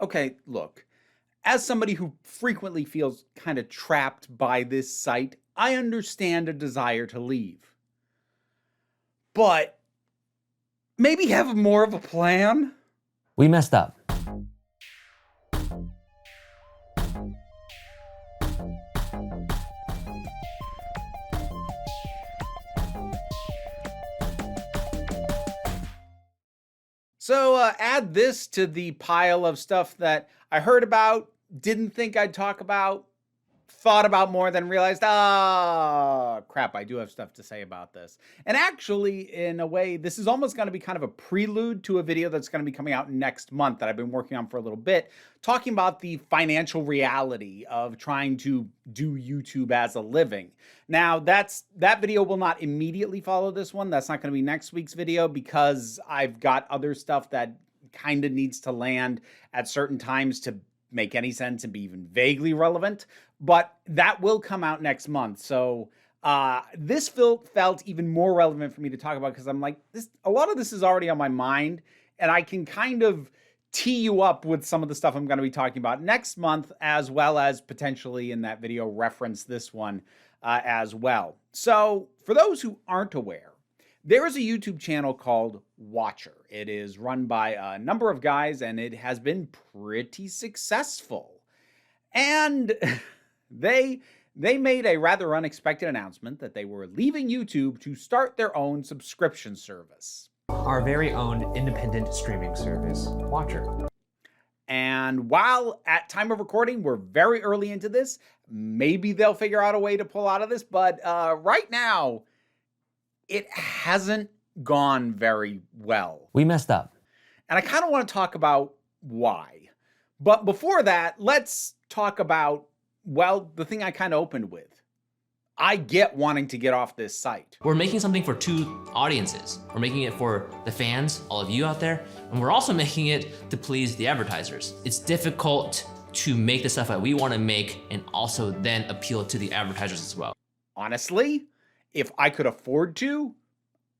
Okay, look, as somebody who frequently feels kind of trapped by this site, I understand a desire to leave. But maybe have more of a plan? We messed up. So add this to the pile of stuff that I heard about, didn't think I'd talk about, thought about more, then realized, crap, I do have stuff to say about this. And actually, in a way, this is almost going to be kind of a prelude to a video that's going to be coming out next month that I've been working on for a little bit, talking about the financial reality of trying to do YouTube as a living. Now, that video will not immediately follow this one. That's not going to be next week's video because I've got other stuff that kind of needs to land at certain times to make any sense and be even vaguely relevant, but that will come out next month. So this felt even more relevant for me to talk about because I'm like, a lot of this is already on my mind, and I can kind of tee you up with some of the stuff I'm going to be talking about next month, as well as potentially in that video reference this one as well. So for those who aren't aware, there is a YouTube channel called Watcher. It is run by a number of guys, and it has been pretty successful. And they made a rather unexpected announcement that they were leaving YouTube to start their own subscription service. Our very own independent streaming service, Watcher. And while at time of recording, we're very early into this, maybe they'll figure out a way to pull out of this, but right now, it hasn't gone very well. We messed up. And I kind of want to talk about why. But before that, let's talk about, well, the thing I kind of opened with. I get wanting to get off this site. We're making something for two audiences. We're making it for the fans, all of you out there, and we're also making it to please the advertisers. It's difficult to make the stuff that we want to make and also then appeal to the advertisers as well. Honestly, if I could afford to,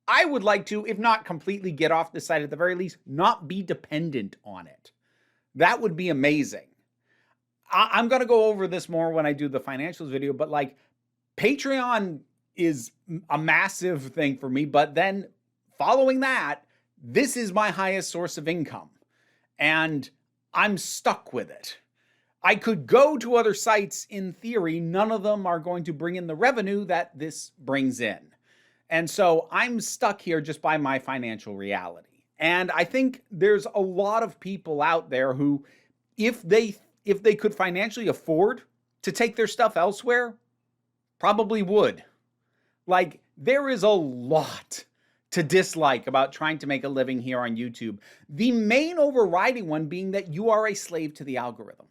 I would like to, if not completely get off the site, at the very least, not be dependent on it. That would be amazing. I'm going to go over this more when I do the financials video, but like Patreon is a massive thing for me. But then following that, this is my highest source of income, and I'm stuck with it. I could go to other sites in theory. None of them are going to bring in the revenue that this brings in. And so I'm stuck here just by my financial reality. And I think there's a lot of people out there who, if they could financially afford to take their stuff elsewhere, probably would. Like, there is a lot to dislike about trying to make a living here on YouTube. The main overriding one being that you are a slave to the algorithm.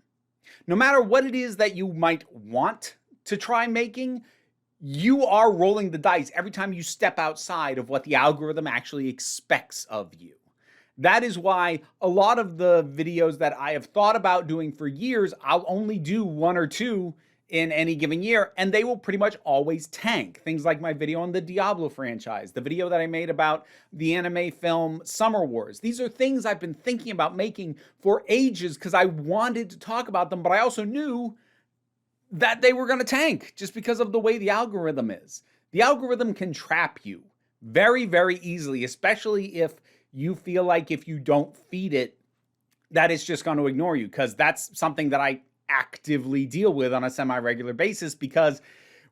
No matter what it is that you might want to try making, you are rolling the dice every time you step outside of what the algorithm actually expects of you. That is why a lot of the videos that I have thought about doing for years, I'll only do one or two in any given year, and they will pretty much always tank. Things like my video on the Diablo franchise, the video that I made about the anime film Summer Wars. These are things I've been thinking about making for ages because I wanted to talk about them, but I also knew that they were going to tank just because of the way the algorithm is. The algorithm can trap you very, very easily, especially if you feel like if you don't feed it, that it's just going to ignore you, because that's something that I actively deal with on a semi-regular basis, because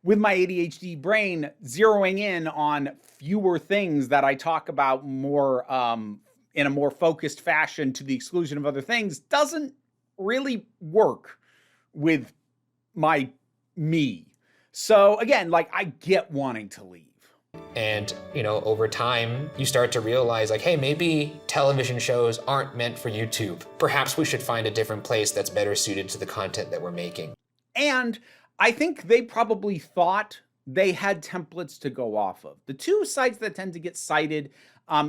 with my ADHD brain, zeroing in on fewer things that I talk about more in a more focused fashion to the exclusion of other things doesn't really work with me. So again, like, I get wanting to leave. And, you know, over time, you start to realize, like, hey, maybe television shows aren't meant for YouTube. Perhaps we should find a different place that's better suited to the content that we're making. And I think they probably thought they had templates to go off of. The two sites that tend to get cited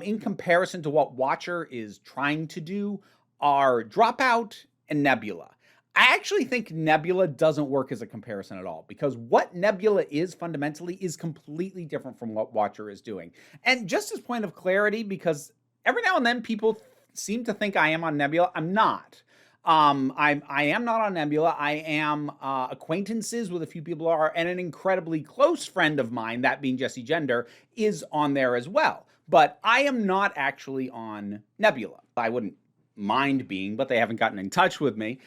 in comparison to what Watcher is trying to do are Dropout and Nebula. I actually think Nebula doesn't work as a comparison at all, because what Nebula is fundamentally is completely different from what Watcher is doing. And just as point of clarity, because every now and then people seem to think I am on Nebula, I'm not. I am not on Nebula. I am acquaintances with a few people are, and an incredibly close friend of mine, that being Jesse Gender, is on there as well. But I am not actually on Nebula. I wouldn't mind being, but they haven't gotten in touch with me.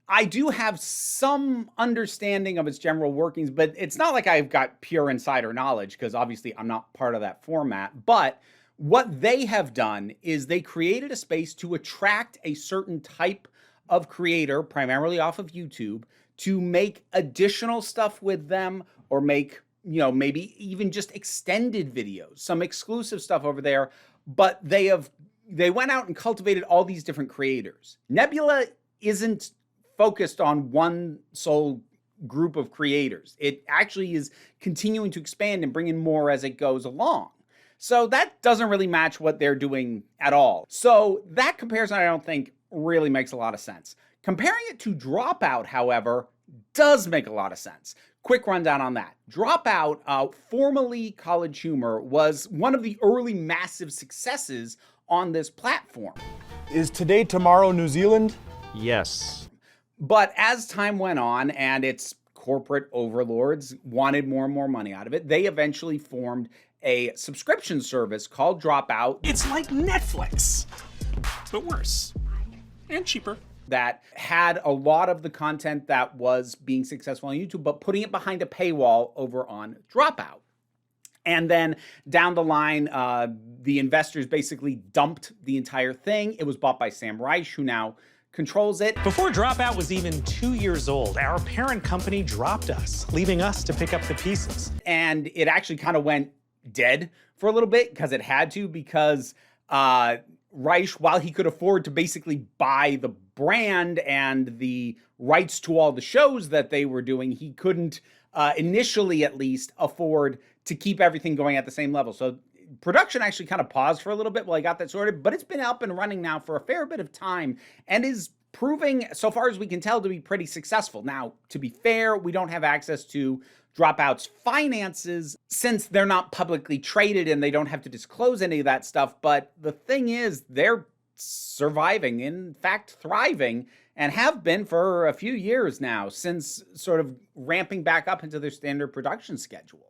I do have some understanding of its general workings, but it's not like I've got pure insider knowledge, because obviously I'm not part of that format. But what they have done is they created a space to attract a certain type of creator, primarily off of YouTube, to make additional stuff with them, or make, maybe even just extended videos, some exclusive stuff over there. But they went out and cultivated all these different creators. Nebula isn't focused on one sole group of creators. It actually is continuing to expand and bring in more as it goes along. So that doesn't really match what they're doing at all. So that comparison, I don't think, really makes a lot of sense. Comparing it to Dropout, however, does make a lot of sense. Quick rundown on that. Dropout, formerly College Humor, was one of the early massive successes on this platform. Is today tomorrow New Zealand? Yes. But as time went on and its corporate overlords wanted more and more money out of it, they eventually formed a subscription service called Dropout. It's like Netflix, but worse and cheaper. That had a lot of the content that was being successful on YouTube, but putting it behind a paywall over on Dropout. And then down the line, the investors basically dumped the entire thing. It was bought by Sam Reich, who now controls it. Before Dropout was even 2 years old, our parent company dropped us, leaving us to pick up the pieces. And it actually kind of went dead for a little bit, because it had to, because Reich, while he could afford to basically buy the brand and the rights to all the shows that they were doing, he couldn't, initially at least, afford to keep everything going at the same level. So production actually kind of paused for a little bit while I got that sorted, but it's been up and running now for a fair bit of time and is proving, so far as we can tell, to be pretty successful. Now, to be fair, we don't have access to Dropout's finances since they're not publicly traded and they don't have to disclose any of that stuff. But the thing is, they're surviving, in fact, thriving, and have been for a few years now, since sort of ramping back up into their standard production schedule.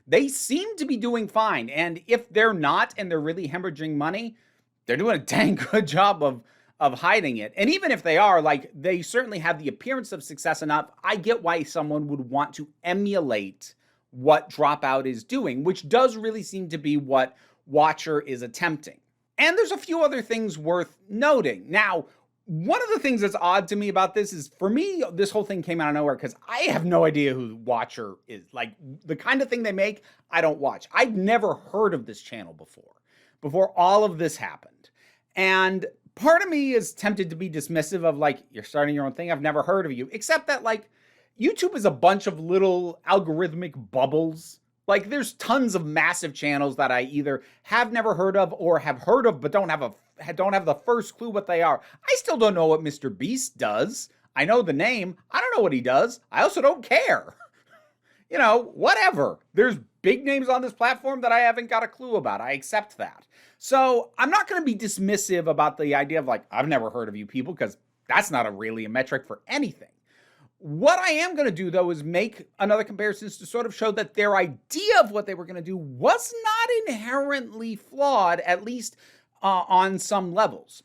They seem to be doing fine. And if they're not, and they're really hemorrhaging money, they're doing a dang good job of hiding it. And even if they are, like, they certainly have the appearance of success enough. I get why someone would want to emulate what Dropout is doing, which does really seem to be what Watcher is attempting. And there's a few other things worth noting. Now, one of the things that's odd to me about this is, for me, this whole thing came out of nowhere because I have no idea who Watcher is. Like, the kind of thing they make, I don't watch. I'd never heard of this channel before all of this happened. And part of me is tempted to be dismissive of, like, you're starting your own thing, I've never heard of you. Except that, like, YouTube is a bunch of little algorithmic bubbles. Like, there's tons of massive channels that I either have never heard of or have heard of but don't have the first clue what they are. I still don't know what Mr. Beast does. I know the name. I don't know what he does. I also don't care. You know, whatever. There's big names on this platform that I haven't got a clue about. I accept that. So I'm not going to be dismissive about the idea of, like, I've never heard of you people, because that's not really a metric for anything. What I am going to do, though, is make another comparison to sort of show that their idea of what they were going to do was not inherently flawed, at least on some levels.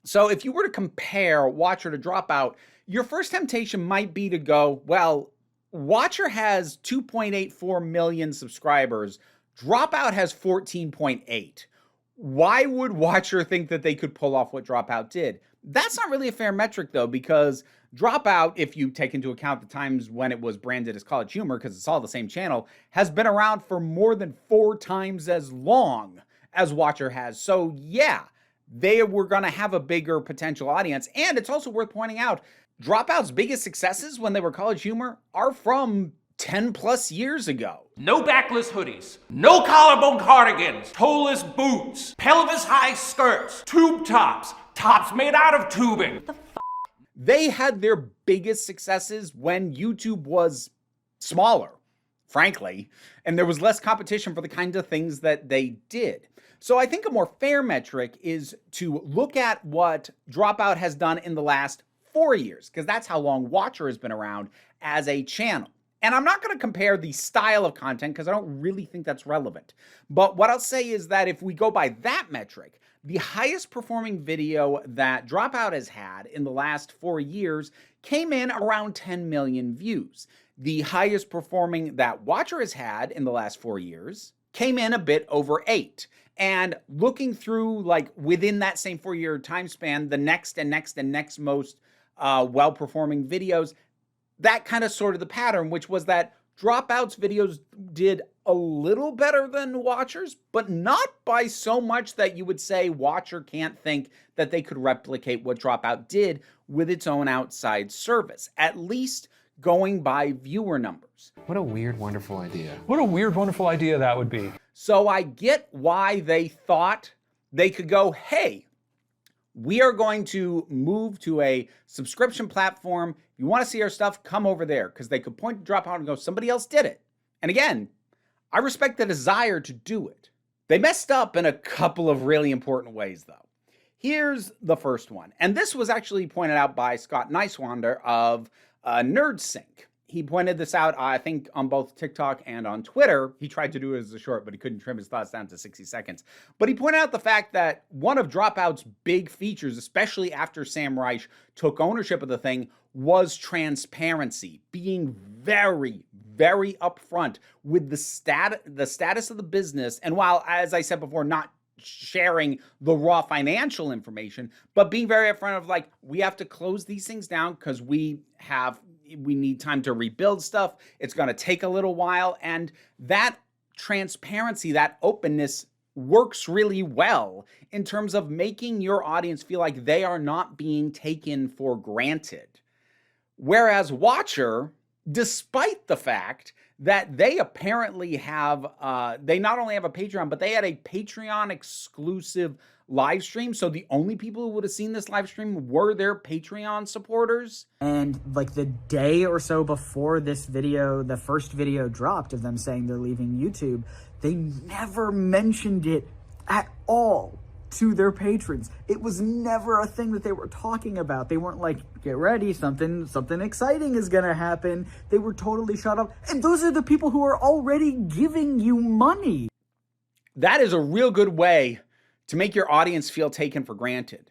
So if you were to compare Watcher to Dropout, your first temptation might be to go, well, Watcher has 2.84 million subscribers. Dropout has 14.8. Why would Watcher think that they could pull off what Dropout did? That's not really a fair metric, though, because Dropout, if you take into account the times when it was branded as College Humor, because it's all the same channel, has been around for more than 4 times as long as Watcher has. So yeah, they were going to have a bigger potential audience. And it's also worth pointing out, Dropout's biggest successes when they were College Humor are from 10 plus years ago. No backless hoodies, no collarbone cardigans, toeless boots, pelvis high skirts, tube tops, tops made out of tubing. They had their biggest successes when YouTube was smaller, frankly, and there was less competition for the kinds of things that they did. So I think a more fair metric is to look at what Dropout has done in the last 4 years, because that's how long Watcher has been around as a channel. And I'm not going to compare the style of content because I don't really think that's relevant. But what I'll say is that if we go by that metric, the highest performing video that Dropout has had in the last 4 years came in around 10 million views. The highest performing that Watcher has had in the last 4 years came in a bit over 8. And looking through, like, within that same 4-year time span, the next most well-performing videos, that kind of sorted the pattern, which was that Dropout's videos did a little better than Watcher's, but not by so much that you would say Watcher can't think that they could replicate what Dropout did with its own outside service, at least going by viewer numbers. What a weird, wonderful idea. What a weird, wonderful idea that would be. So I get why they thought they could go, hey, we are going to move to a subscription platform. If you want to see our stuff, come over there. Because they could point to Dropout and go, somebody else did it. And again, I respect the desire to do it. They messed up in a couple of really important ways, though. Here's the first one. And this was actually pointed out by Scott Nicewander of NerdSync. He pointed this out, I think, on both TikTok and on Twitter. He tried to do it as a short, but he couldn't trim his thoughts down to 60 seconds. But he pointed out the fact that one of Dropout's big features, especially after Sam Reich took ownership of the thing, was transparency, being very, very upfront with the status of the business. And while, as I said before, not sharing the raw financial information, but being very upfront of like, we have to close these things down because we need time to rebuild stuff. It's going to take a little while. And that transparency, that openness works really well in terms of making your audience feel like they are not being taken for granted. Whereas Watcher, despite the fact that they apparently have, they not only have a Patreon, but they had a Patreon exclusive live stream. So the only people who would have seen this live stream were their Patreon supporters. And like the day or so before this video, the first video dropped of them saying they're leaving YouTube, they never mentioned it at all to their patrons. It was never a thing that they were talking about. They weren't like, get ready, something exciting is gonna happen. They were totally shut up. And those are the people who are already giving you money. That is a real good way to make your audience feel taken for granted.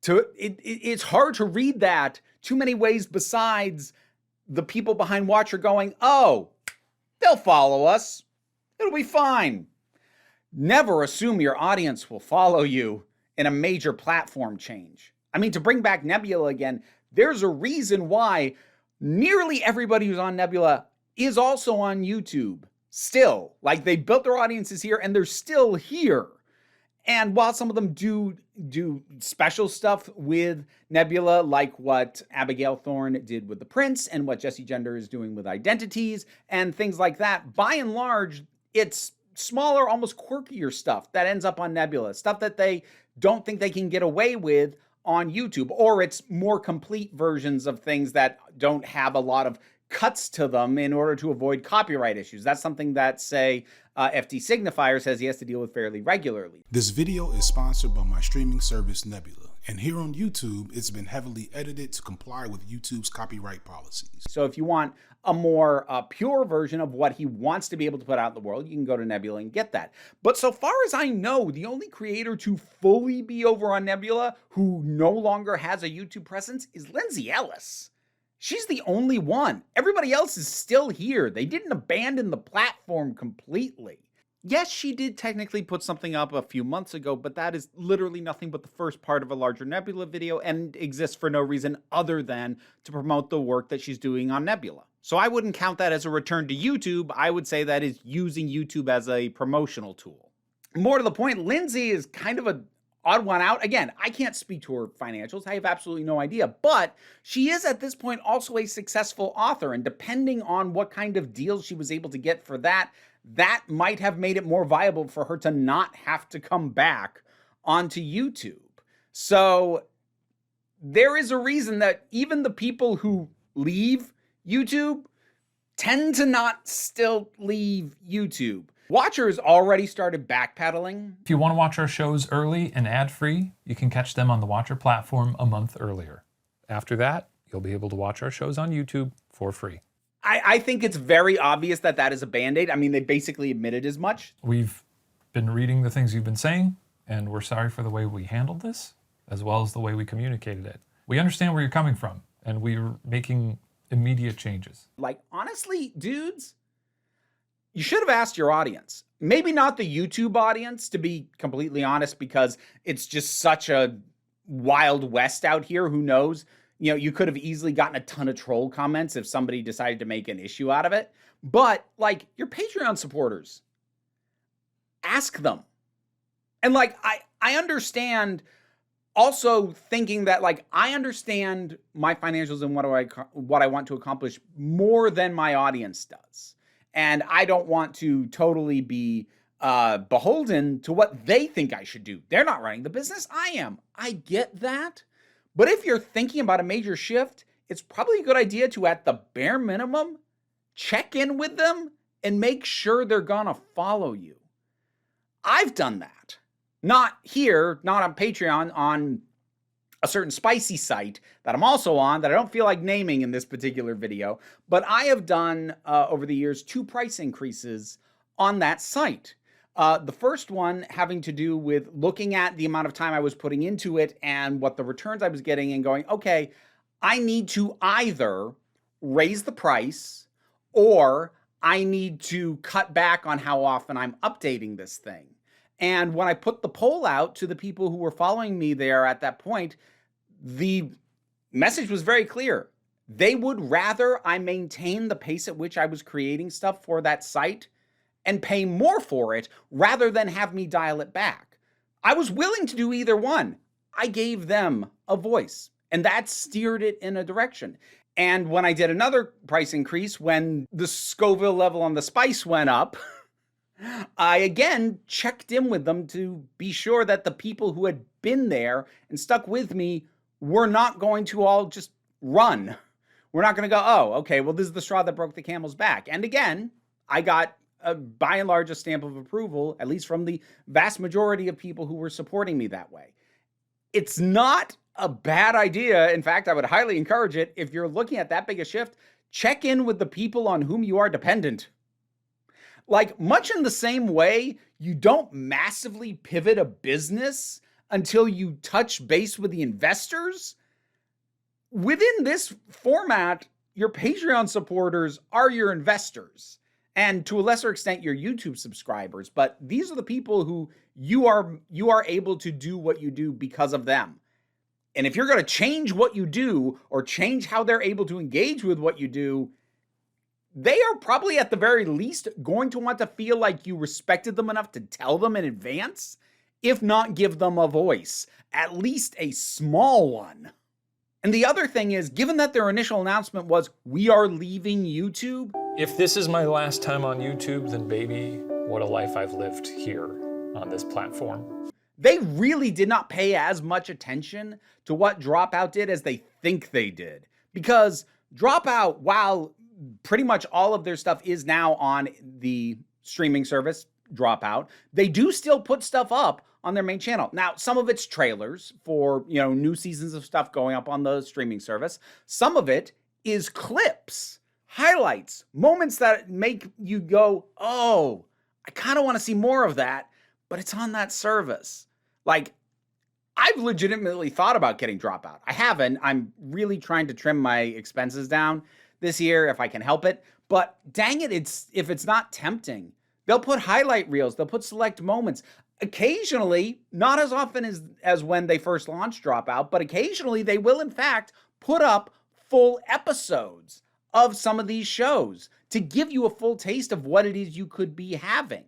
It's hard to read that too many ways besides the people behind Watcher going, oh, they'll follow us. It'll be fine. Never assume your audience will follow you in a major platform change. I mean, to bring back Nebula again, there's a reason why nearly everybody who's on Nebula is also on YouTube still. Like, they built their audiences here and they're still here. And while some of them do special stuff with Nebula, like what Abigail Thorne did with The Prince and what Jesse Gender is doing with Identities and things like that, by and large, it's smaller, almost quirkier stuff that ends up on Nebula, stuff that they don't think they can get away with on YouTube, or it's more complete versions of things that don't have a lot of cuts to them in order to avoid copyright issues. That's something that, say, FT Signifier says he has to deal with fairly regularly. This video is sponsored by my streaming service Nebula, and here on YouTube, it's been heavily edited to comply with YouTube's copyright policies. So if you want a more pure version of what he wants to be able to put out in the world, you can go to Nebula and get that. But so far as I know, the only creator to fully be over on Nebula who no longer has a YouTube presence is Lindsay Ellis. She's the only one. Everybody else is still here. They didn't abandon the platform completely. Yes, she did technically put something up a few months ago, but that is literally nothing but the first part of a larger Nebula video and exists for no reason other than to promote the work that she's doing on Nebula. So I wouldn't count that as a return to YouTube. I would say that is using YouTube as a promotional tool. More to the point, Lindsay is kind of an odd one out. Again, I can't speak to her financials. I have absolutely no idea. But she is at this point also a successful author. And depending on what kind of deals she was able to get for that, that might have made it more viable for her to not have to come back onto YouTube. So there is a reason that even the people who leave YouTube tend to not still leave YouTube. Watchers already started backpedaling. If you want to watch our shows early and ad-free, you can catch them on the Watcher platform a month earlier. After that, you'll be able to watch our shows on YouTube for free. I think it's very obvious that that is a Band-Aid. I mean, they basically admitted as much. We've been reading the things you've been saying, and we're sorry for the way we handled this, as well as the way we communicated it. We understand where you're coming from, and we're making immediate changes. Like, honestly, dudes, you should have asked your audience. Maybe not the YouTube audience, to be completely honest, because it's just such a wild west out here. Who knows? You know, you could have easily gotten a ton of troll comments if somebody decided to make an issue out of it. But, like, your Patreon supporters, ask them. And, like, I understand also thinking that, like, I understand my financials and what I want to accomplish more than my audience does. And I don't want to totally be beholden to what they think I should do. They're not running the business. I am. I get that. But if you're thinking about a major shift, it's probably a good idea to, at the bare minimum, check in with them and make sure they're gonna follow you. I've done that. Not here, not on Patreon, on a certain spicy site that I'm also on that I don't feel like naming in this particular video, but I have done over the years 2 price increases on that site. The first one having to do with looking at the amount of time I was putting into it and what the returns I was getting and going, okay, I need to either raise the price or I need to cut back on how often I'm updating this thing. And when I put the poll out to the people who were following me there at that point, the message was very clear. They would rather I maintain the pace at which I was creating stuff for that site and pay more for it rather than have me dial it back. I was willing to do either one. I gave them a voice, and that steered it in a direction. And when I did another price increase, when the Scoville level on the spice went up, I again checked in with them to be sure that the people who had been there and stuck with me were not going to all just run. We're not going to go, oh, okay, well, this is the straw that broke the camel's back. And again, I got by and large a stamp of approval, at least from the vast majority of people who were supporting me that way. It's not a bad idea. In fact, I would highly encourage it. If you're looking at that big a shift, check in with the people on whom you are dependent. Like, much in the same way, you don't massively pivot a business until you touch base with the investors. Within this format, your Patreon supporters are your investors, and to a lesser extent, your YouTube subscribers. But these are the people who you are able to do what you do because of them. And if you're going to change what you do or change how they're able to engage with what you do, they are probably at the very least going to want to feel like you respected them enough to tell them in advance, if not give them a voice, at least a small one. And the other thing is, given that their initial announcement was, we are leaving YouTube. If this is my last time on YouTube, then baby, what a life I've lived here on this platform. They really did not pay as much attention to what Dropout did as they think they did. Because Dropout, while pretty much all of their stuff is now on the streaming service, Dropout, they do still put stuff up on their main channel. Now, some of it's trailers for, new seasons of stuff going up on the streaming service. Some of it is clips, highlights, moments that make you go, oh, I kind of want to see more of that, but it's on that service. Like, I've legitimately thought about getting Dropout. I haven't. I'm really trying to trim my expenses down this year if I can help it. But dang it, if it's not tempting, they'll put highlight reels, they'll put select moments. Occasionally, not as often as when they first launched Dropout, but occasionally they will in fact put up full episodes of some of these shows to give you a full taste of what it is you could be having.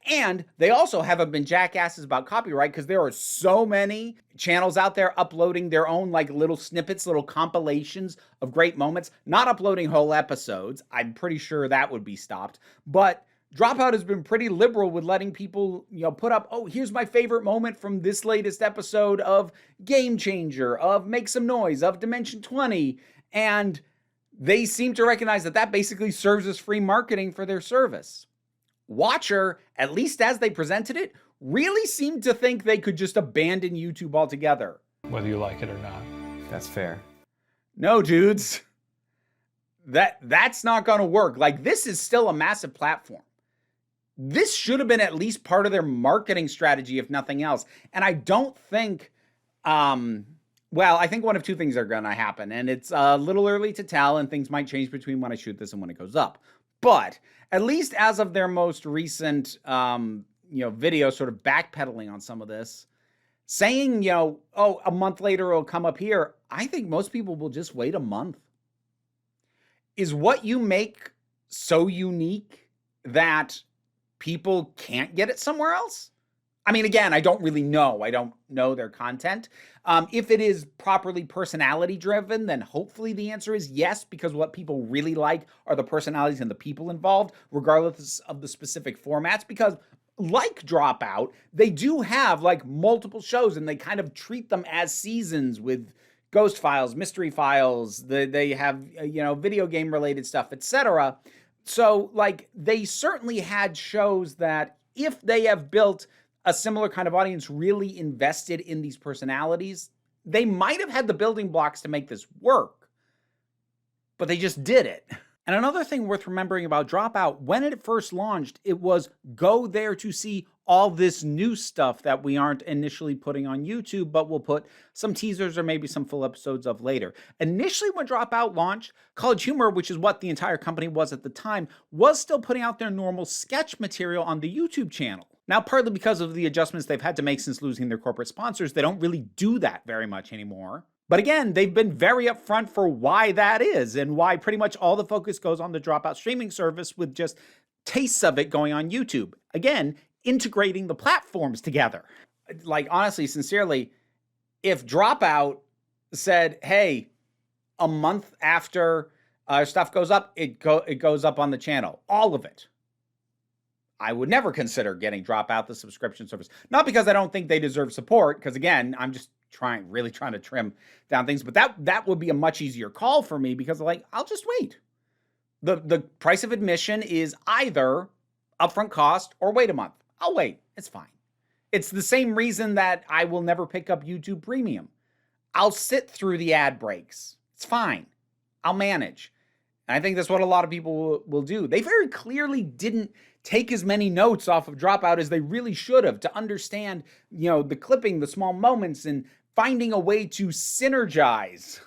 And they also haven't been jackasses about copyright, because there are so many channels out there uploading their own like little snippets, little compilations of great moments, not uploading whole episodes. I'm pretty sure that would be stopped. But Dropout has been pretty liberal with letting people, put up, oh, here's my favorite moment from this latest episode of Game Changer, of Make Some Noise, of Dimension 20. And they seem to recognize that that basically serves as free marketing for their service. Watcher, at least as they presented it, really seemed to think they could just abandon YouTube altogether. Whether you like it or not. That's fair. No, dudes. That's not going to work. Like, this is still a massive platform. This should have been at least part of their marketing strategy, if nothing else. And I don't think, well, I think one of two things are going to happen. And it's a little early to tell, and things might change between when I shoot this and when it goes up. But at least as of their most recent, video sort of backpedaling on some of this, saying, oh, a month later it'll come up here, I think most people will just wait a month. Is what you make so unique that people can't get it somewhere else? I mean, again, I don't really know. I don't know their content. If it is properly personality driven, then hopefully the answer is yes, because what people really like are the personalities and the people involved, regardless of the specific formats. Because like Dropout, they do have like multiple shows and they kind of treat them as seasons with Ghost Files, Mystery Files, they have, video game related stuff, etc. So like they certainly had shows that if they have built a similar kind of audience really invested in these personalities, they might have had the building blocks to make this work, but they just did it. And another thing worth remembering about Dropout, when it first launched, it was go there to see all this new stuff that we aren't initially putting on YouTube, but we'll put some teasers or maybe some full episodes of later. Initially, when Dropout launched, College Humor, which is what the entire company was at the time, was still putting out their normal sketch material on the YouTube channel. Now, partly because of the adjustments they've had to make since losing their corporate sponsors, they don't really do that very much anymore. But again, they've been very upfront for why that is and why pretty much all the focus goes on the Dropout streaming service with just tastes of it going on YouTube. Again, integrating the platforms together. Like, honestly, sincerely, if Dropout said, hey, a month after stuff goes up, it goes up on the channel, all of it, I would never consider getting Dropout, the subscription service. Not because I don't think they deserve support, because again, I'm just really trying to trim down things, but that would be a much easier call for me because I'll just wait. The price of admission is either upfront cost or wait a month. I'll wait. It's fine. It's the same reason that I will never pick up YouTube Premium. I'll sit through the ad breaks. It's fine. I'll manage. And I think that's what a lot of people will do. They very clearly didn't take as many notes off of Dropout as they really should have to understand, the clipping, the small moments, and finding a way to synergize.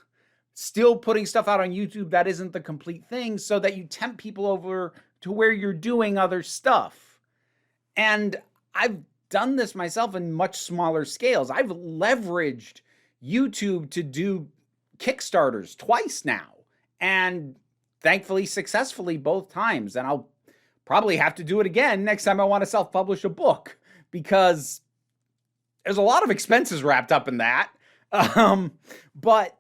Still putting stuff out on YouTube that isn't the complete thing so that you tempt people over to where you're doing other stuff. And I've done this myself in much smaller scales. I've leveraged YouTube to do Kickstarters twice now, and thankfully successfully both times. And I'll probably have to do it again next time I want to self-publish a book, because there's a lot of expenses wrapped up in that. But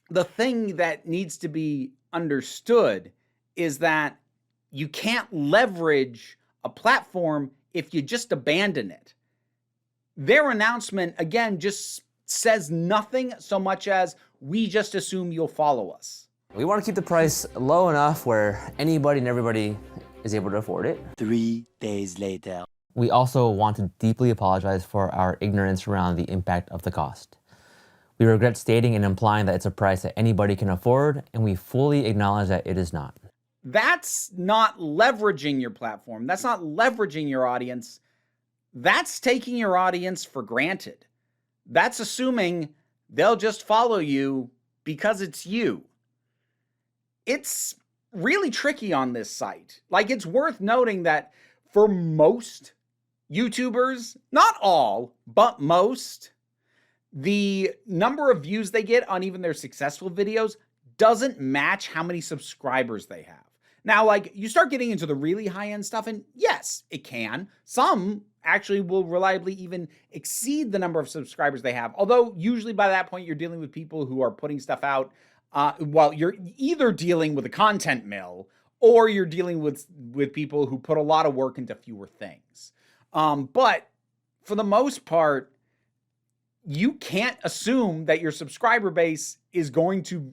the thing that needs to be understood is that you can't leverage a platform if you just abandon it. Their announcement, again, just says nothing so much as, we just assume you'll follow us. We want to keep the price low enough where anybody and everybody is able to afford it. 3 days later. We also want to deeply apologize for our ignorance around the impact of the cost. We regret stating and implying that it's a price that anybody can afford, and we fully acknowledge that it is not. That's not leveraging your platform. That's not leveraging your audience. That's taking your audience for granted. That's assuming they'll just follow you because it's you. It's really tricky on this site. Like, it's worth noting that for most YouTubers, not all, but most, the number of views they get on even their successful videos doesn't match how many subscribers they have. Now, like, you start getting into the really high-end stuff, and yes, it can. Some actually will reliably even exceed the number of subscribers they have. Although, usually by that point, you're dealing with people who are putting stuff out. You're either dealing with a content mill, or you're dealing with people who put a lot of work into fewer things. But for the most part, you can't assume that your subscriber base is going to,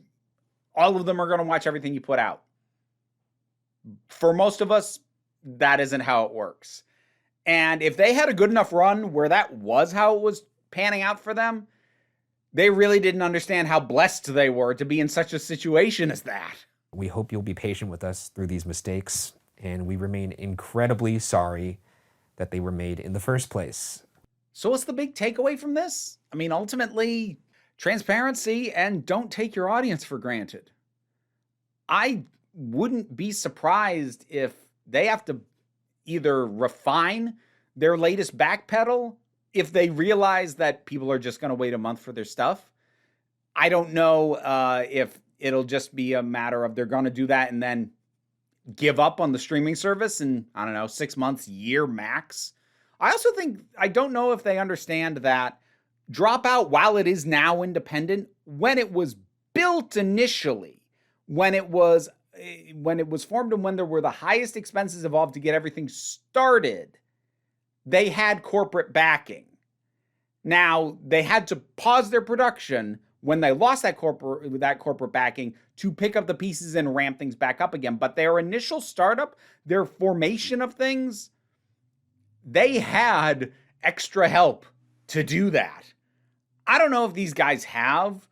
all of them are going to watch everything you put out. For most of us, that isn't how it works. And if they had a good enough run where that was how it was panning out for them, they really didn't understand how blessed they were to be in such a situation as that. We hope you'll be patient with us through these mistakes, and we remain incredibly sorry that they were made in the first place. So what's the big takeaway from this? I mean, ultimately, transparency and don't take your audience for granted. I wouldn't be surprised if they have to either refine their latest backpedal if they realize that people are just going to wait a month for their stuff. I don't know if it'll just be a matter of they're going to do that and then give up on the streaming service in, I don't know, 6 months, year max. I also think, I don't know if they understand that Dropout, while it is now independent, when it was built initially, when it was formed and when there were the highest expenses involved to get everything started, they had corporate backing. Now, they had to pause their production when they lost that corporate backing to pick up the pieces and ramp things back up again. But their initial startup, their formation of things, they had extra help to do that. I don't know if these guys have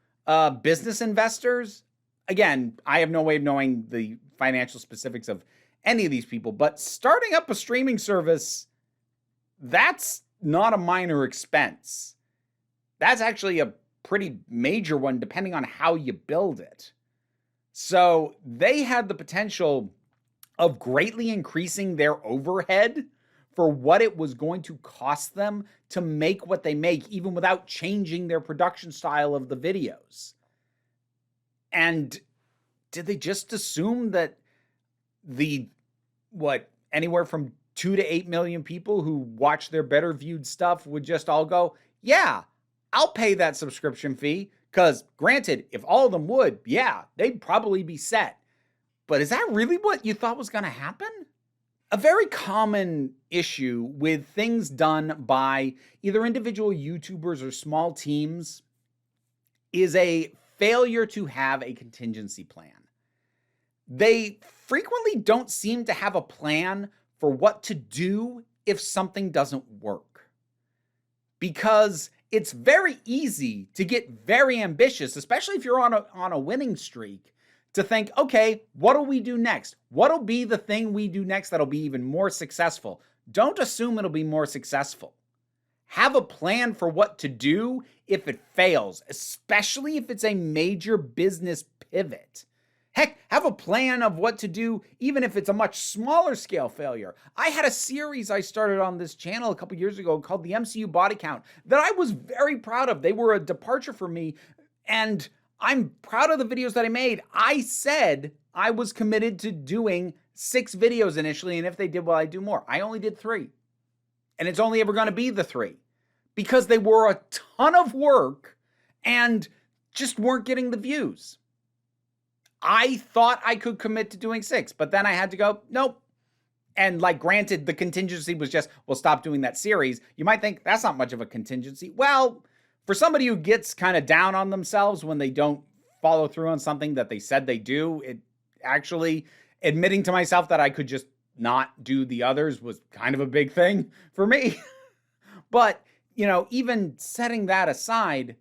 business investors. Again, I have no way of knowing the financial specifics of any of these people, but starting up a streaming service, that's not a minor expense. That's actually a pretty major one, depending on how you build it. So they had the potential of greatly increasing their overhead for what it was going to cost them to make what they make, even without changing their production style of the videos. And did they just assume that anywhere from 2 to 8 million people who watch their better viewed stuff would just all go, yeah, I'll pay that subscription fee? Because granted, if all of them would, yeah, they'd probably be set. But is that really what you thought was going to happen? A very common issue with things done by either individual YouTubers or small teams is a failure to have a contingency plan. They frequently don't seem to have a plan for what to do if something doesn't work. Because it's very easy to get very ambitious, especially if you're on a winning streak, to think, okay, what'll we do next? What'll be the thing we do next that'll be even more successful? Don't assume it'll be more successful. Have a plan for what to do if it fails, especially if it's a major business pivot. Heck, have a plan of what to do even if it's a much smaller scale failure. I had a series I started on this channel a couple years ago called the MCU Body Count that I was very proud of. They were a departure for me, and I'm proud of the videos that I made. I said I was committed to doing 6 videos initially, and if they did well, I'd do more. I only did 3. And it's only ever going to be the 3 because they were a ton of work and just weren't getting the views. I thought I could commit to doing 6, but then I had to go, nope. And granted, the contingency was just, well, stop doing that series. You might think that's not much of a contingency. Well, for somebody who gets kind of down on themselves when they don't follow through on something that they said they do, it actually admitting to myself that I could just not do the others was kind of a big thing for me. But, even setting that aside,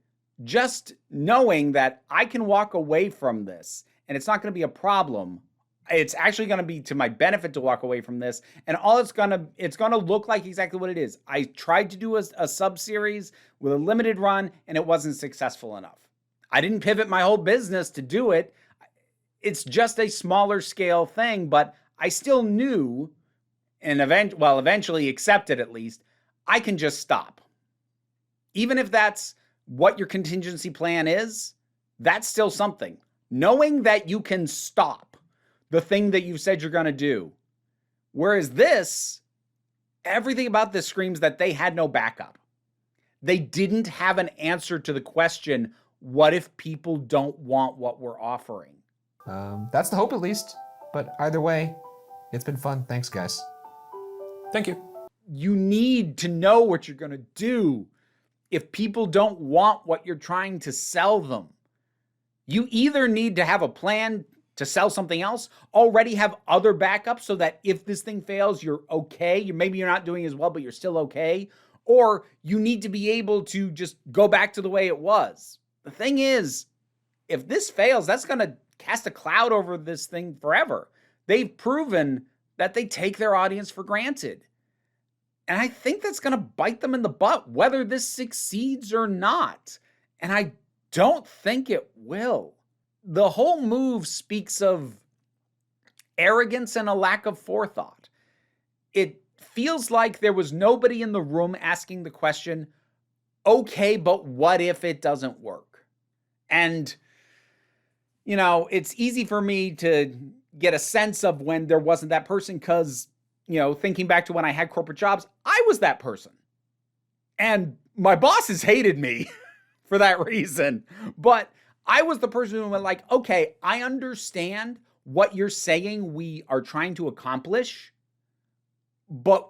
just knowing that I can walk away from this and it's not going to be a problem. It's actually going to be to my benefit to walk away from this. And it's going to look like exactly what it is. I tried to do a sub-series with a limited run and it wasn't successful enough. I didn't pivot my whole business to do it. It's just a smaller scale thing, but I still knew and eventually accepted at least, I can just stop. Even if that's what your contingency plan is, that's still something. Knowing that you can stop the thing that you said you're going to do. Whereas this, everything about this screams that they had no backup. They didn't have an answer to the question, what if people don't want what we're offering? That's the hope at least. But either way, it's been fun. Thanks, guys. Thank you. You need to know what you're going to do if people don't want what you're trying to sell them. You either need to have a plan to sell something else, already have other backups so that if this thing fails, you're okay. Maybe you're not doing as well, but you're still okay. Or you need to be able to just go back to the way it was. The thing is, if this fails, that's going to cast a cloud over this thing forever. They've proven that they take their audience for granted. And I think that's going to bite them in the butt, whether this succeeds or not. And I don't think it will. The whole move speaks of arrogance and a lack of forethought. It feels like there was nobody in the room asking the question, okay, but what if it doesn't work? And, you know, it's easy for me to get a sense of when there wasn't that person because, you know, thinking back to when I had corporate jobs, I was that person. And my bosses hated me for that reason. But I was the person who went like, okay, I understand what you're saying we are trying to accomplish, but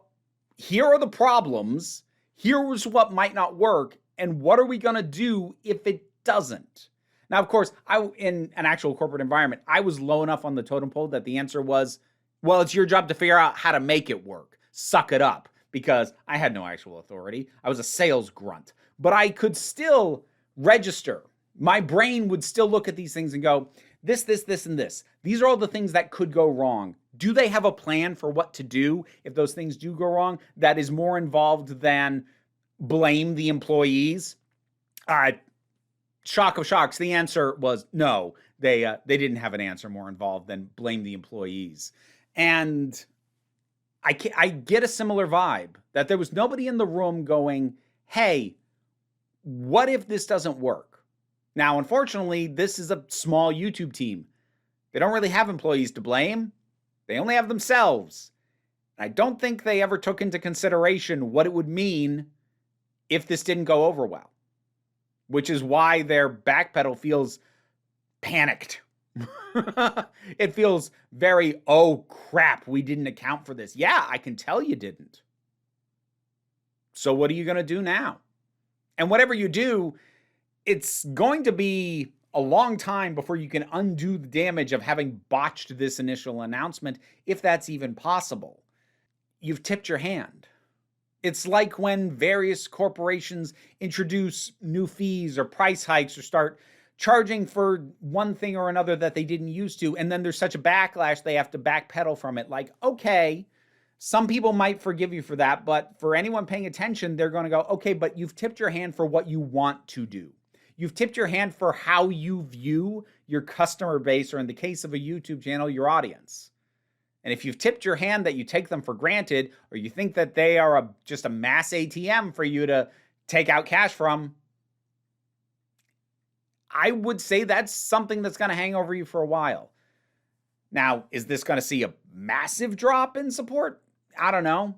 here are the problems. Here's what might not work. And what are we going to do if it doesn't? Now, of course, in an actual corporate environment, I was low enough on the totem pole that the answer was, well, it's your job to figure out how to make it work. Suck it up, because I had no actual authority. I was a sales grunt, but I could still register. My brain would still look at these things and go, this, and this. These are all the things that could go wrong. Do they have a plan for what to do if those things do go wrong that is more involved than blame the employees? Shock of shocks. The answer was no. They didn't have an answer more involved than blame the employees. And I get a similar vibe that there was nobody in the room going, hey, what if this doesn't work? Now, unfortunately, this is a small YouTube team. They don't really have employees to blame. They only have themselves. I don't think they ever took into consideration what it would mean if this didn't go over well, which is why their backpedal feels panicked. It feels very, oh crap, we didn't account for this. Yeah, I can tell you didn't. So what are you going to do now? And whatever you do, it's going to be a long time before you can undo the damage of having botched this initial announcement, if that's even possible. You've tipped your hand. It's like when various corporations introduce new fees or price hikes or start charging for one thing or another that they didn't used to, and then there's such a backlash they have to backpedal from it. Like, okay, some people might forgive you for that, but for anyone paying attention, they're going to go, okay, but you've tipped your hand for what you want to do. You've tipped your hand for how you view your customer base, or in the case of a YouTube channel, your audience. And if you've tipped your hand that you take them for granted, or you think that they are just a mass ATM for you to take out cash from, I would say that's something that's going to hang over you for a while. Now, is this going to see a massive drop in support? I don't know.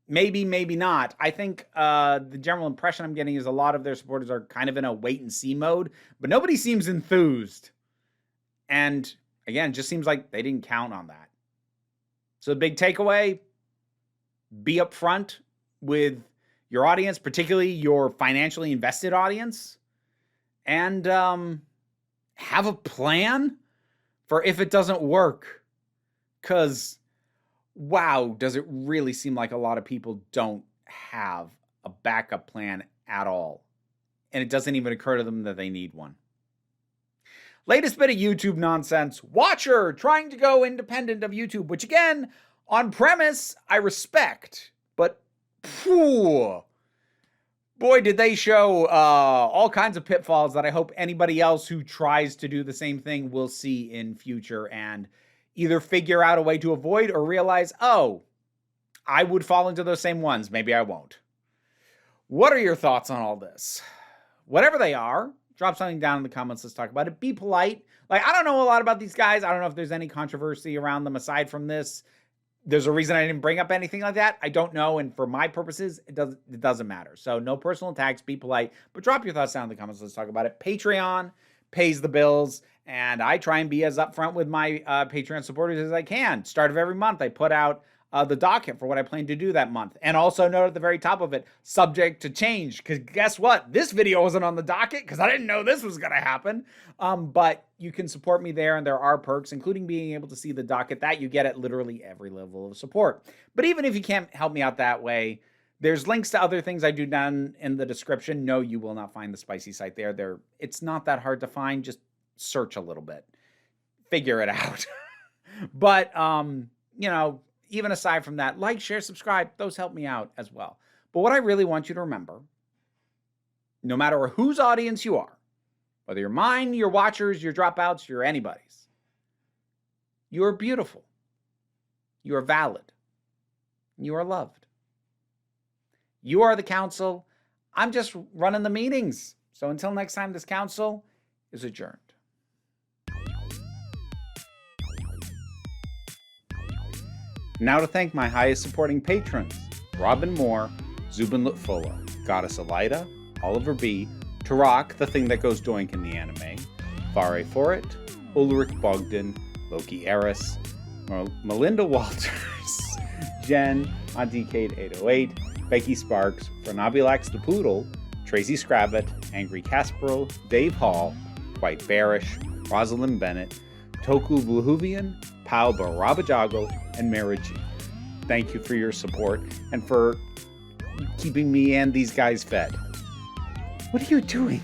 Maybe, maybe not. I think the general impression I'm getting is a lot of their supporters are kind of in a wait and see mode, but nobody seems enthused. And again, it just seems like they didn't count on that. So the big takeaway, be upfront with your audience, particularly your financially invested audience, and have a plan for if it doesn't work. Because, wow, does it really seem like a lot of people don't have a backup plan at all. And it doesn't even occur to them that they need one. Latest bit of YouTube nonsense. Watcher trying to go independent of YouTube, which again, on premise, I respect. But, boy, did they show all kinds of pitfalls that I hope anybody else who tries to do the same thing will see in future and either figure out a way to avoid or realize, oh, I would fall into those same ones. Maybe I won't. What are your thoughts on all this? Whatever they are, drop something down in the comments. Let's talk about it. Be polite. Like, I don't know a lot about these guys. I don't know if there's any controversy around them aside from this. There's a reason I didn't bring up anything like that. I don't know. And for my purposes, it doesn't matter. So no personal attacks. Be polite. But drop your thoughts down in the comments. Let's talk about it. Patreon pays the bills. And I try and be as upfront with my Patreon supporters as I can. Start of every month, I put out the docket for what I plan to do that month. And also note at the very top of it, subject to change, because guess what? This video wasn't on the docket because I didn't know this was going to happen. But you can support me there, and there are perks, including being able to see the docket that you get at literally every level of support. But even if you can't help me out that way, there's links to other things I do down in the description. No, you will not find the spicy site there. It's not that hard to find. Just search a little bit. Figure it out. But, you know, even aside from that, like, share, subscribe, those help me out as well. But what I really want you to remember, no matter whose audience you are, whether you're mine, your watchers, your dropouts, your anybody's, you are beautiful. You are valid. You are loved. You are the council. I'm just running the meetings. So until next time, this council is adjourned. Now to thank my highest supporting patrons: Robin Moore, Zubin Lutfula, Goddess Elida, Oliver B., Tarak, the thing that goes doink in the anime, Fare Forit, Ulrich Bogdan, Loki Eris, Melinda Walters, Jen, Auntie-Kate808, Becky Sparks, Fernabilax the Poodle, Tracy Scrabbit, Angry Kasparov, Dave Hall, White Bearish, Rosalind Bennett, Toku Bluhuvian, Pau Barabajago, and Maraji. Thank you for your support and for keeping me and these guys fed. What are you doing?